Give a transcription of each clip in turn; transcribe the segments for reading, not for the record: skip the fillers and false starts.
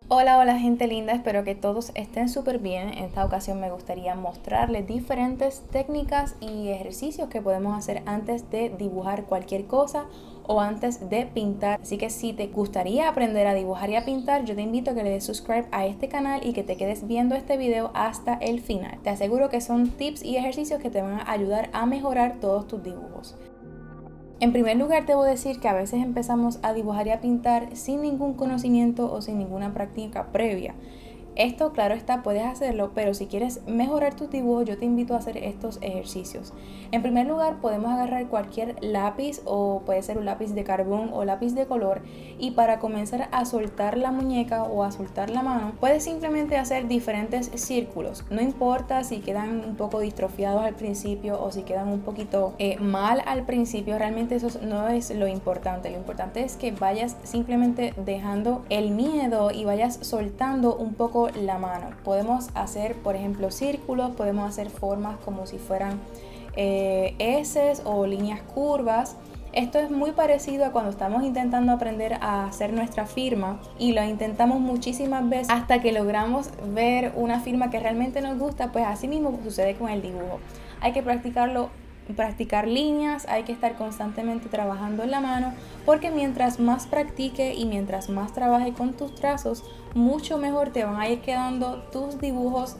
Hola, hola gente linda, espero que todos estén súper bien. En esta ocasión me gustaría mostrarles diferentes técnicas y ejercicios que podemos hacer antes de dibujar cualquier cosa o antes de pintar. Así que si te gustaría aprender a dibujar y a pintar, yo te invito a que le des subscribe a este canal y que te quedes viendo este video hasta el final. Te aseguro que son tips y ejercicios que te van a ayudar a mejorar todos tus dibujos. En primer lugar, debo decir que a veces empezamos a dibujar y a pintar sin ningún conocimiento o sin ninguna práctica previa. Esto, claro está, puedes hacerlo, pero si quieres mejorar tus dibujos, yo te invito a hacer estos ejercicios. En primer lugar, podemos agarrar cualquier lápiz o puede ser un lápiz de carbón o lápiz de color, y para comenzar a soltar la muñeca o a soltar la mano, puedes simplemente hacer diferentes círculos. No importa si quedan un poco distrofiados al principio o si quedan un poquito mal al principio, realmente eso no es lo importante. Lo importante es que vayas simplemente dejando el miedo y vayas soltando un poco la mano. Podemos hacer, por ejemplo, círculos, podemos hacer formas como si fueran S o líneas curvas. Esto es muy parecido a cuando estamos intentando aprender a hacer nuestra firma y lo intentamos muchísimas veces hasta que logramos ver una firma que realmente nos gusta. Pues así mismo sucede con el dibujo. Hay que practicar líneas, hay que estar constantemente trabajando en la mano, porque mientras más practique y mientras más trabaje con tus trazos, mucho mejor te van a ir quedando tus dibujos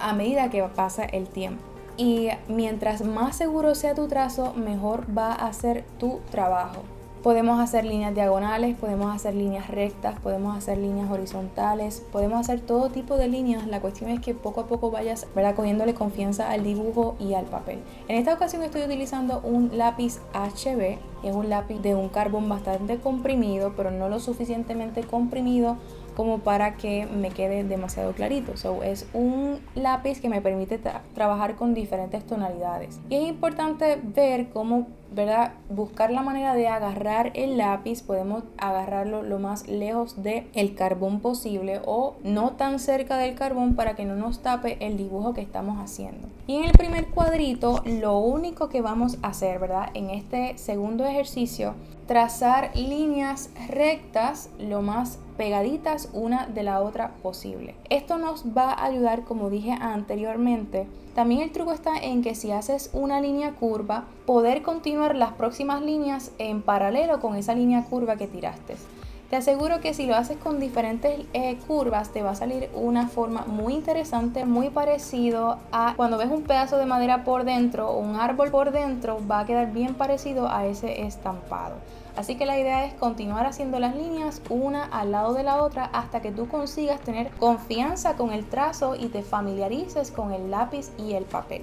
a medida que pasa el tiempo. Y mientras más seguro sea tu trazo, mejor va a ser tu trabajo. Podemos hacer líneas diagonales, podemos hacer líneas rectas, podemos hacer líneas horizontales, podemos hacer todo tipo de líneas. La cuestión es que poco a poco vayas, ¿verdad?, cogiéndole confianza al dibujo y al papel. En esta ocasión estoy utilizando un lápiz HB, es un lápiz de un carbón bastante comprimido, pero no lo suficientemente comprimido como para que me quede demasiado clarito. Es un lápiz que me permite trabajar con diferentes tonalidades. Y es importante ver cómo, ¿verdad?, buscar la manera de agarrar el lápiz. Podemos agarrarlo lo más lejos del carbón posible o no tan cerca del carbón para que no nos tape el dibujo que estamos haciendo. Y en el primer cuadrito, lo único que vamos a hacer, ¿verdad?, en este segundo ejercicio, trazar líneas rectas lo más pegaditas una de la otra posible. Esto nos va a ayudar, como dije anteriormente. También el truco está en que si haces una línea curva, poder continuar las próximas líneas en paralelo con esa línea curva que tiraste. Te aseguro que si lo haces con diferentes curvas, te va a salir una forma muy interesante, muy parecido a cuando ves un pedazo de madera por dentro o un árbol por dentro, va a quedar bien parecido a ese estampado. Así que la idea es continuar haciendo las líneas una al lado de la otra hasta que tú consigas tener confianza con el trazo y te familiarices con el lápiz y el papel.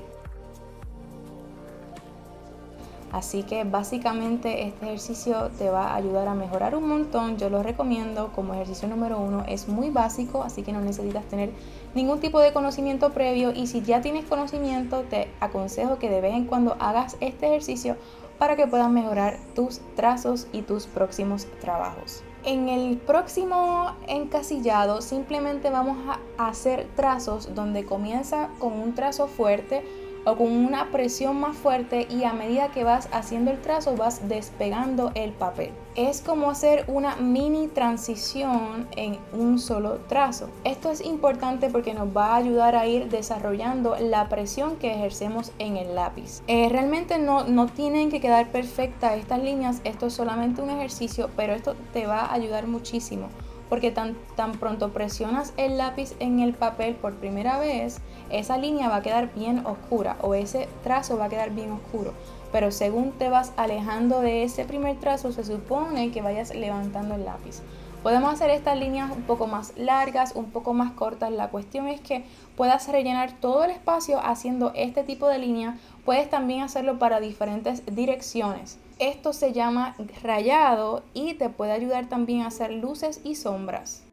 Así que básicamente este ejercicio te va a ayudar a mejorar un montón. Yo lo recomiendo como ejercicio número 1. Es muy básico, así que no necesitas tener ningún tipo de conocimiento previo. Y si ya tienes conocimiento, te aconsejo que de vez en cuando hagas este ejercicio para que puedas mejorar tus trazos y tus próximos trabajos. En el próximo encasillado simplemente vamos a hacer trazos donde comienza con un trazo fuerte o con una presión más fuerte, y a medida que vas haciendo el trazo vas despegando el papel. Es como hacer una mini transición en un solo trazo. Esto es importante porque nos va a ayudar a ir desarrollando la presión que ejercemos en el lápiz. Realmente no tienen que quedar perfectas estas líneas, esto es solamente un ejercicio, pero esto te va a ayudar muchísimo. Porque tan pronto presionas el lápiz en el papel por primera vez, esa línea va a quedar bien oscura o ese trazo va a quedar bien oscuro. Pero según te vas alejando de ese primer trazo, se supone que vayas levantando el lápiz. Podemos hacer estas líneas un poco más largas, un poco más cortas. La cuestión es que puedas rellenar todo el espacio haciendo este tipo de línea. Puedes también hacerlo para diferentes direcciones. Esto se llama rayado y te puede ayudar también a hacer luces y sombras.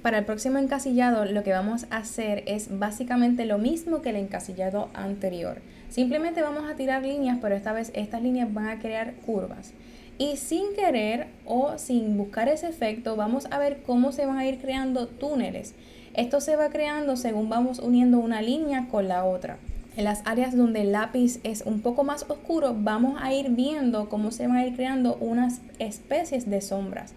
Para el próximo encasillado lo que vamos a hacer es básicamente lo mismo que el encasillado anterior. Simplemente vamos a tirar líneas, pero esta vez estas líneas van a crear curvas. Y sin querer o sin buscar ese efecto, vamos a ver cómo se van a ir creando túneles. Esto se va creando según vamos uniendo una línea con la otra. En las áreas donde el lápiz es un poco más oscuro, vamos a ir viendo cómo se van a ir creando unas especies de sombras.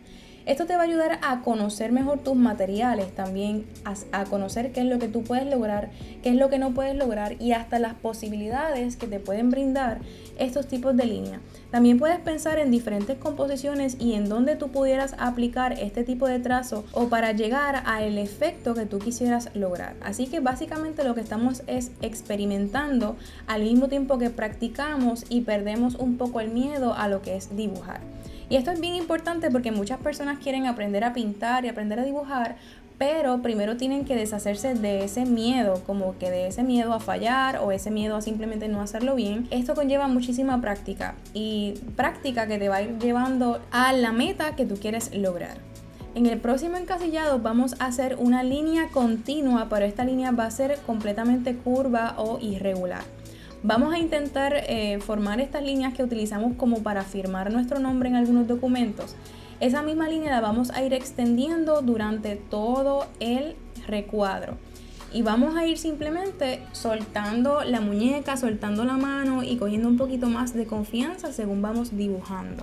Esto te va a ayudar a conocer mejor tus materiales, también a conocer qué es lo que tú puedes lograr, qué es lo que no puedes lograr y hasta las posibilidades que te pueden brindar estos tipos de línea. También puedes pensar en diferentes composiciones y en dónde tú pudieras aplicar este tipo de trazo o para llegar al efecto que tú quisieras lograr. Así que básicamente lo que estamos es experimentando al mismo tiempo que practicamos y perdemos un poco el miedo a lo que es dibujar. Y esto es bien importante porque muchas personas quieren aprender a pintar y aprender a dibujar, pero primero tienen que deshacerse de ese miedo, como que de ese miedo a fallar o ese miedo a simplemente no hacerlo bien. Esto conlleva muchísima práctica y práctica que te va a ir llevando a la meta que tú quieres lograr. En el próximo encasillado vamos a hacer una línea continua, pero esta línea va a ser completamente curva o irregular. Vamos a intentar formar estas líneas que utilizamos como para firmar nuestro nombre en algunos documentos. Esa misma línea la vamos a ir extendiendo durante todo el recuadro. Y vamos a ir simplemente soltando la muñeca, soltando la mano y cogiendo un poquito más de confianza según vamos dibujando.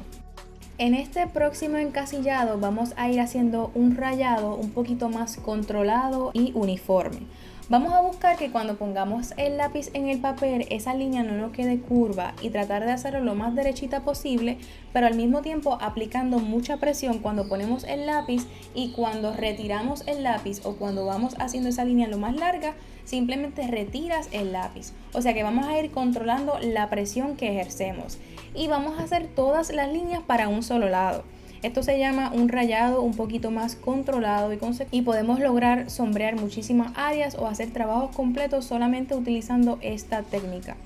En este próximo encasillado vamos a ir haciendo un rayado un poquito más controlado y uniforme. Vamos a buscar que cuando pongamos el lápiz en el papel, esa línea no nos quede curva y tratar de hacerlo lo más derechita posible, pero al mismo tiempo aplicando mucha presión cuando ponemos el lápiz y cuando retiramos el lápiz o cuando vamos haciendo esa línea lo más larga, simplemente retiras el lápiz. O sea que vamos a ir controlando la presión que ejercemos y vamos a hacer todas las líneas para un solo lado. Esto se llama un rayado un poquito más controlado y podemos lograr sombrear muchísimas áreas o hacer trabajos completos solamente utilizando esta técnica.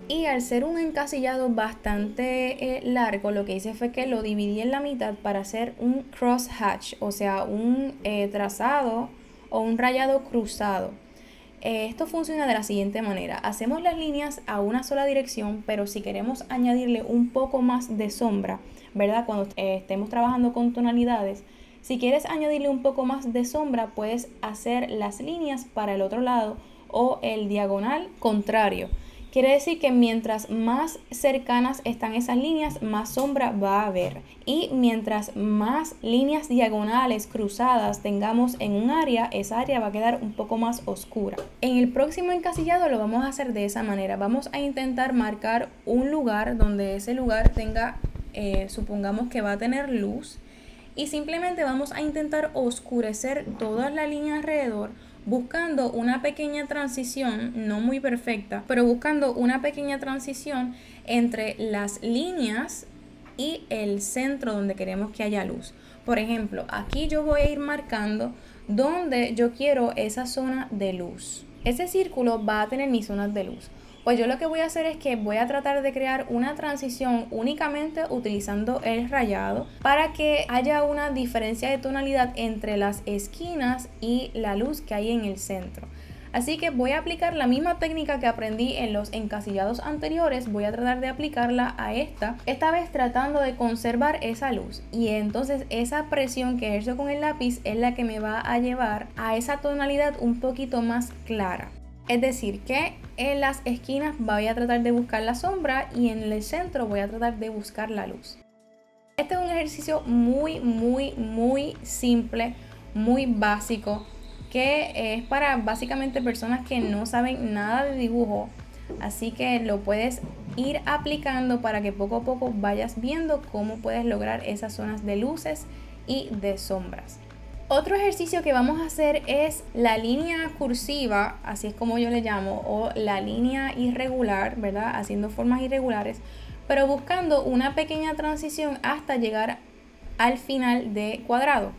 Y al ser un encasillado bastante largo, lo que hice fue que lo dividí en la mitad para hacer un cross hatch, o sea, un trazado o un rayado cruzado. Esto funciona de la siguiente manera: hacemos las líneas a una sola dirección, pero si queremos añadirle un poco más de sombra, ¿verdad? Cuando estemos trabajando con tonalidades, si quieres añadirle un poco más de sombra, puedes hacer las líneas para el otro lado o el diagonal contrario. Quiere decir que mientras más cercanas están esas líneas, más sombra va a haber. Y mientras más líneas diagonales cruzadas tengamos en un área, esa área va a quedar un poco más oscura. En el próximo encasillado lo vamos a hacer de esa manera. Vamos a intentar marcar un lugar donde ese lugar tenga, supongamos que va a tener luz. Y simplemente vamos a intentar oscurecer toda la línea alrededor, buscando una pequeña transición, no muy perfecta, pero buscando una pequeña transición entre las líneas y el centro donde queremos que haya luz. Por ejemplo, aquí yo voy a ir marcando donde yo quiero esa zona de luz. Ese círculo va a tener mis zonas de luz. Pues yo lo que voy a hacer es que voy a tratar de crear una transición únicamente utilizando el rayado para que haya una diferencia de tonalidad entre las esquinas y la luz que hay en el centro. Así que voy a aplicar la misma técnica que aprendí en los encasillados anteriores, voy a tratar de aplicarla a esta vez tratando de conservar esa luz. Y entonces esa presión que ejerzo con el lápiz es la que me va a llevar a esa tonalidad un poquito más clara. Es decir, que en las esquinas voy a tratar de buscar la sombra y en el centro voy a tratar de buscar la luz. Este es un ejercicio muy simple, muy básico, que es para básicamente personas que no saben nada de dibujo. Así que lo puedes ir aplicando para que poco a poco vayas viendo cómo puedes lograr esas zonas de luces y de sombras. Otro ejercicio que vamos a hacer es la línea cursiva, así es como yo le llamo, o la línea irregular, ¿verdad? Haciendo formas irregulares, pero buscando una pequeña transición hasta llegar al final de cuadrado.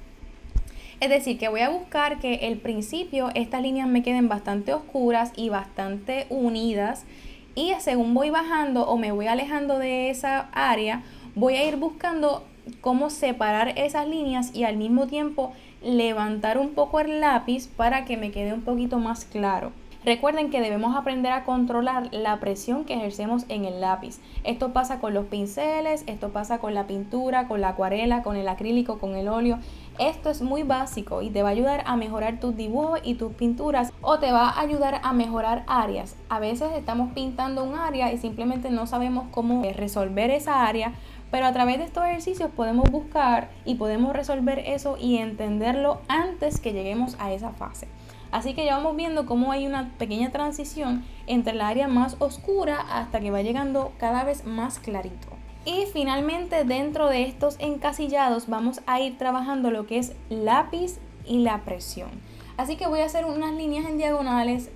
Es decir, que voy a buscar que al principio estas líneas me queden bastante oscuras y bastante unidas, y según voy bajando o me voy alejando de esa área, voy a ir buscando cómo separar esas líneas y al mismo tiempo levantar un poco el lápiz para que me quede un poquito más claro. Recuerden que debemos aprender a controlar la presión que ejercemos en el lápiz. Esto pasa con los pinceles, esto pasa con la pintura, con la acuarela, con el acrílico, con el óleo. Esto es muy básico y te va a ayudar a mejorar tus dibujos y tus pinturas, o te va a ayudar a mejorar áreas. A veces estamos pintando un área y simplemente no sabemos cómo resolver esa área, Pero a través de estos ejercicios podemos buscar y podemos resolver eso y entenderlo antes que lleguemos a esa fase. Así que ya vamos viendo cómo hay una pequeña transición entre el área más oscura hasta que va llegando cada vez más clarito. Y finalmente, dentro de estos encasillados vamos a ir trabajando lo que es lápiz y la presión. Así que voy a hacer unas líneas en diagonales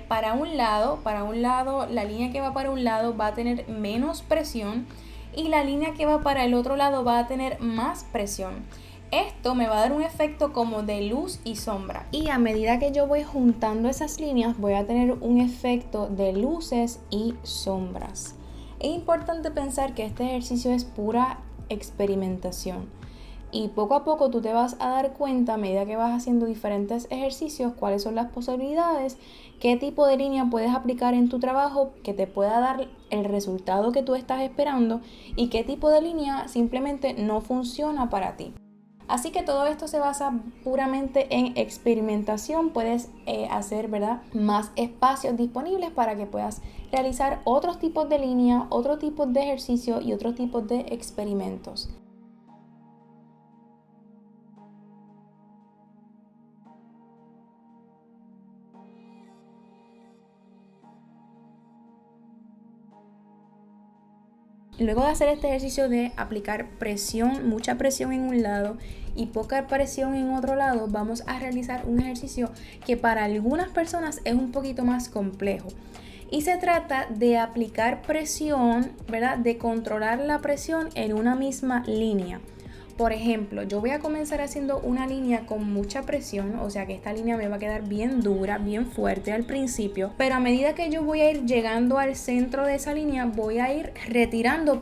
para un lado, la línea que va para un lado va a tener menos presión y la línea que va para el otro lado va a tener más presión. Esto me va a dar un efecto como de luz y sombra. Y a medida que yo voy juntando esas líneas, voy a tener un efecto de luces y sombras. Es importante pensar que este ejercicio es pura experimentación. Y poco a poco tú te vas a dar cuenta, a medida que vas haciendo diferentes ejercicios, cuáles son las posibilidades, qué tipo de línea puedes aplicar en tu trabajo que te pueda dar el resultado que tú estás esperando y qué tipo de línea simplemente no funciona para ti. Así que todo esto se basa puramente en experimentación. Puedes hacer, ¿verdad?, más espacios disponibles para que puedas realizar otros tipos de línea, otros tipos de ejercicio y otros tipos de experimentos. Luego de hacer este ejercicio de aplicar presión, mucha presión en un lado y poca presión en otro lado, vamos a realizar un ejercicio que para algunas personas es un poquito más complejo. Y se trata de aplicar presión, ¿verdad?, de controlar la presión en una misma línea. Por ejemplo, yo voy a comenzar haciendo una línea con mucha presión, o sea que esta línea me va a quedar bien dura, bien fuerte al principio, pero a medida que yo voy a ir llegando al centro de esa línea, voy a ir retirando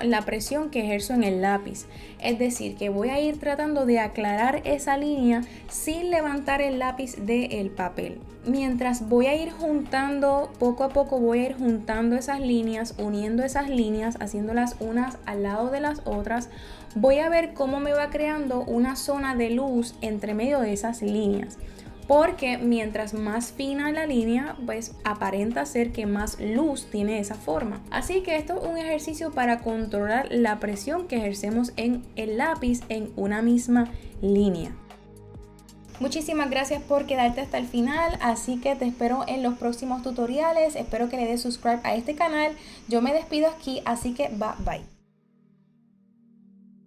la presión que ejerzo en el lápiz. Es decir, que voy a ir tratando de aclarar esa línea sin levantar el lápiz del papel. Mientras voy a ir juntando, poco a poco voy a ir juntando esas líneas, uniendo esas líneas, haciéndolas unas al lado de las otras, voy a ver cómo me va creando una zona de luz entre medio de esas líneas. Porque mientras más fina la línea, pues aparenta ser que más luz tiene esa forma. Así que esto es un ejercicio para controlar la presión que ejercemos en el lápiz en una misma línea. Muchísimas gracias por quedarte hasta el final, así que te espero en los próximos tutoriales. Espero que le des subscribe a este canal. Yo me despido aquí, así que bye.